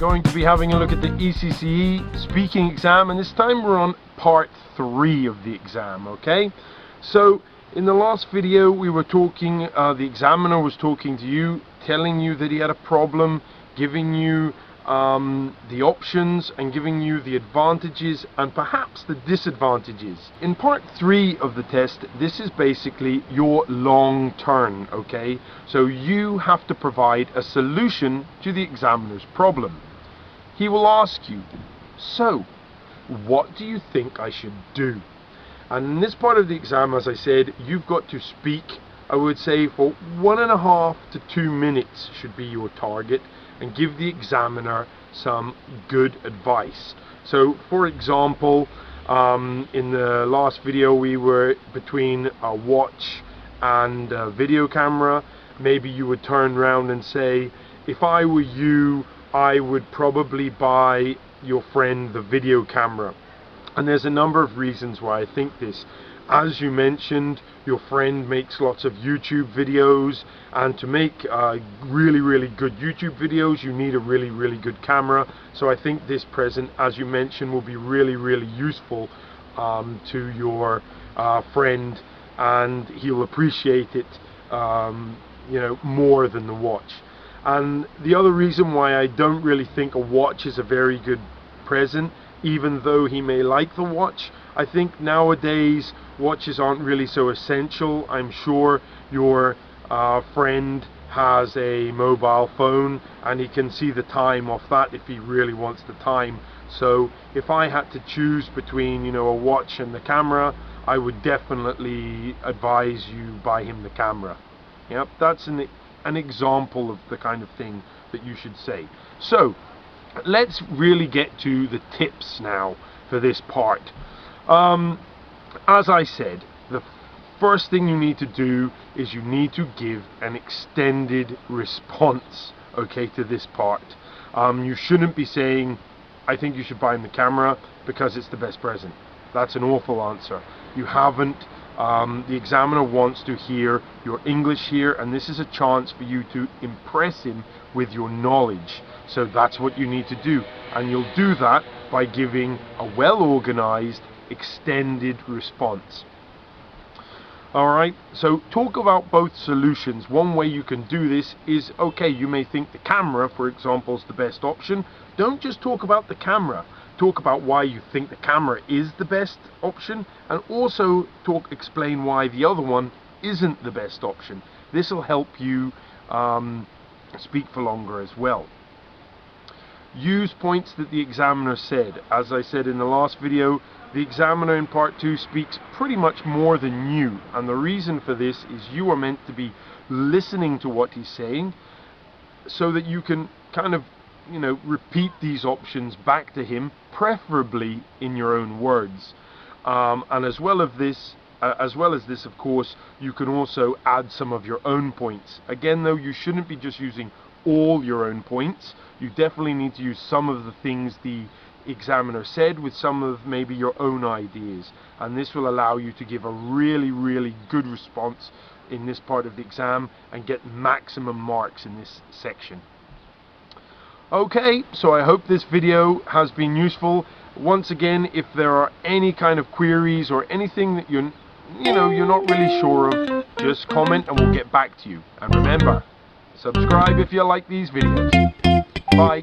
going to be having a look at the ECCE speaking exam, and this time we're on part 3 of the exam. Okay, so in the last video we were talking, the examiner was talking to you, telling you that he had a problem, giving you the options and giving you the advantages and perhaps the disadvantages. In part 3 of the test, this is basically your long turn. Okay, so you have to provide a solution to the examiner's problem. He will ask you, so what do you think I should do? And in this part of the exam, as I said, you've got to speak, I would say, for 1.5 to 2 minutes should be your target, and give the examiner some good advice. So for example, in the last video we were between a watch and a video camera. Maybe you would turn around and say, if I were you, I would probably buy your friend the video camera. And there's a number of reasons why I think this. As you mentioned, your friend makes lots of YouTube videos, and to make really good YouTube videos you need a really good camera. So I think this present, as you mentioned, will be really useful to your friend, and he'll appreciate it more than the watch. And the other reason why I don't really think a watch is a very good present, even though he may like the watch, I think nowadays watches aren't really so essential. I'm sure your friend has a mobile phone and he can see the time off that if he really wants the time. So if I had to choose between a watch and the camera, I would definitely advise you buy him the camera. Yep, that's an example of the kind of thing that you should say. So let's really get to the tips now for this part. As I said, the first thing you need to do is you need to give an extended response, okay, to this part. You shouldn't be saying, I think you should buy him the camera because it's the best present. That's an awful answer. You haven't. The examiner wants to hear your English here, and this is a chance for you to impress him with your knowledge. So that's what you need to do, and you'll do that by giving a well-organized extended response. Alright, so talk about both solutions. One way you can do this is, okay, you may think the camera, for example, is the best option. Don't just talk about the camera. Talk about why you think the camera is the best option, and also explain why the other one isn't the best option. This will help you speak for longer as well. Use points that the examiner said. As I said in the last video, the examiner in part 2 speaks pretty much more than you, and the reason for this is you are meant to be listening to what he's saying so that you can kind of repeat these options back to him, preferably in your own words. And as well as this, of course, you can also add some of your own points. Again, though, you shouldn't be just using all your own points. You definitely need to use some of the things the examiner said with some of maybe your own ideas, and this will allow you to give a really good response in this part of the exam and get maximum marks in this section. Okay, so I hope this video has been useful. Once again, if there are any kind of queries or anything that you're not really sure of, just comment and we'll get back to you. And remember, subscribe if you like these videos. Bye.